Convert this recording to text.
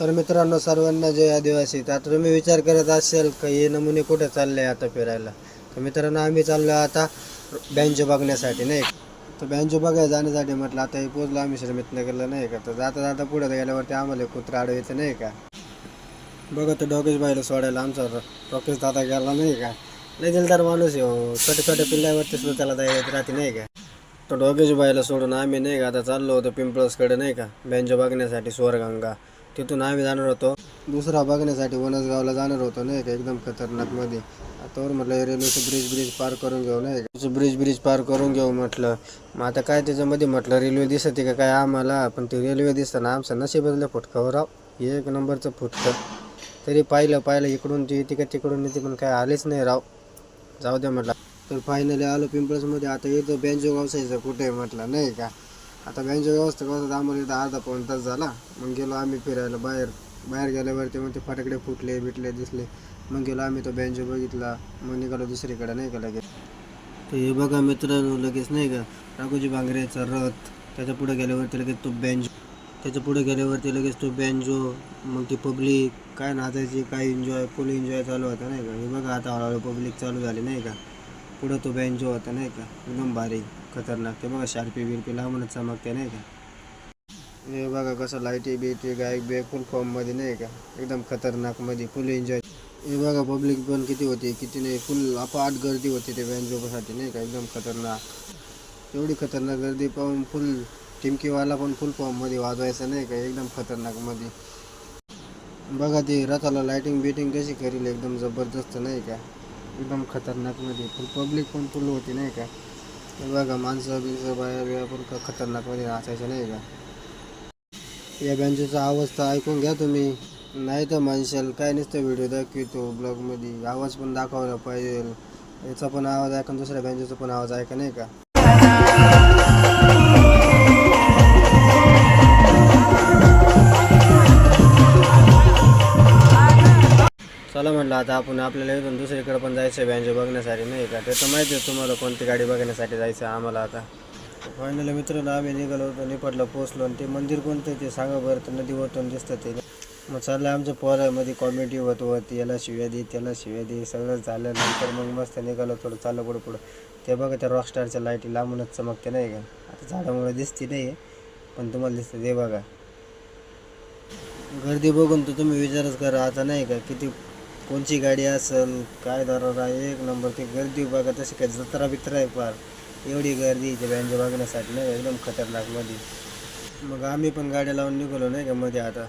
तर मित्रांनो, सर्वांना जय आदिवासी. तर आता तुम्ही विचार करत असेल का हे नमुने कुठे चालले आता फिरायला. तर मित्रांनो, आम्ही चाललो आता बँजो बघण्यासाठी नाही. तर बँजो बघायला जाण्यासाठी म्हटलं आता हे पोचलो आम्ही श्रीमितनगरला नाही का. तर जाता जाता पुढे गेल्यावरती आम्हाला कुत्रा अडवायचं नाही का. बघा तर डॉगेश बाईला सोडायला आमचा रॉकेश दादा गेला नाही का. लय दिलदार माणूस आहे हो. छोट्या छोट्या पिल्ल्यावरती सुद्धा त्याला दया राहते नाही का. तो डॉगेश बाईला सोडून आम्ही नाही का आता चाललो होतो पिंपळसकडे नाही का बँजो बघण्यासाठी स्वर्गंगा. तिथून आम्ही जाणार होतो दुसरा बघण्यासाठी वनसगावला जाणार होतो नाही का एकदम खतरनाकमध्ये. आतावर म्हटलं रेल्वेचं ब्रिज पार करून घेऊ नाही का. ब्रिज पार करून घेऊ म्हटलं. मग आता काय त्याच्यामध्ये म्हटलं रेल्वे दिसते का काय आम्हाला. पण ती रेल्वे दिसताना आमचं नशीबच फुटकावर राव. एक नंबरचं फुटकं. तरी पाहिलं इकडून ती येते का तिकडून येते पण काय आलेच नाही राव. जाऊ द्या म्हटलं. तर फायनली आलो पिंपळसमध्ये. आता येतो बँजो व्यवसायाचं कुठे म्हटलं नाही का. आता बँजो व्यवस्था आम्हाला इथं अर्धा पाऊण तास झाला. मग गेलो आम्ही फिरायला बाहेर गेल्यावरती मग ते फटाकडे फुटले बिटले दिसले. मग गेलो आम्ही तो बँजो बघितला. मग निघालो दुसरीकडे नाही का लगेच. तर हे बघा मित्रांनो लगेच नाही का राघोजी भांगरेचा रथ. त्याच्या पुढे गेल्यावरती लगेच तो बँजो. त्याच्या पुढे गेल्यावरती लगेच तो बँजो. मग ती पब्लिक काय नाचायची काय फुल एन्जॉय चालू होता नाही का. हे बघा आता हळूहळू पब्लिक चालू झाली नाही का. पुढं तो बँजो होता नाही का एकदम भारी खतरनाक. ते बघा शार्पी बिरपी लांबूनच चमकते नाही का. हे बघा कसं लाईटी बिटी गायक फुल फॉर्ममध्ये नाही का एकदम खतरनाकमध्ये फुल एन्जॉय. हे बघा पब्लिक पण किती होती किती नाही फुल अपाट गर्दी होती ते बँजोसाठी नाही का एकदम खतरनाक. एवढी खतरनाक गर्दी पाहून फुल टिमकीवाला पण फुल फॉर्ममध्ये वाजवायचं नाही का एकदम खतरनाकमध्ये. बघा ती रथाला लाईटिंग बिटिंग कशी करील एकदम जबरदस्त नाही का एकदम खतरनाकमध्ये. फुल पब्लिक पण फुल होती नाही का. बघा माणसं बिनसं बाया पण खतरनाकमध्ये नाचायचं नाही का. या बँजोचा आवाज तर ऐकून घ्या तुम्ही. नाही तर म्हणशाल काय नुसतं व्हिडिओ दाखवतो ब्लॉगमध्ये. आवाज पण दाखवला पाहिजे. याचा पण आवाज ऐका दुसऱ्या बँजोचा पण आवाज ऐका नाही का. चला म्हटलं आता आपण आपल्याला इथून दुसरीकडे पण जायचं बँजो बघण्यासाठी नाही का. ते तर माहिती आहे तुम्हाला कोणती गाडी बघण्यासाठी जायचं आम्हाला आता. फायनली मित्रांनो आम्ही निघालो होतो निपाटला पोचलो. आणि ते मंदिर कोणतं ते सांगा बरं. तर नदीवरतून दिसतं ते. मग चाललं आमच्या पोरामध्ये कॉमेडी होत याला शिव्या दे त्याला शिव्या दे सगळं झालं. नंतर मग मस्त निघालो थोडं चाललं पुढं. ते बघा त्या रॉकस्टारच्या लाईटी लांबूनच चमकते नाही का. आता झाडामुळे दिसते नाही पण तुम्हाला दिसतं ते बघा. गर्दी बघून तर तुम्ही विचारच करा आता नाही का किती कोणची गाडी असेल काय दरारा एक नंबर. ती गर्दी बघा तशी काय जत्रा बित्रा आहे फार. एवढी गर्दी इथे बँजो बघण्यासाठी नाही एकदम खतरनाकमध्ये. मग आम्ही पण गाड्या लावून निघालो नाही का मध्ये आता.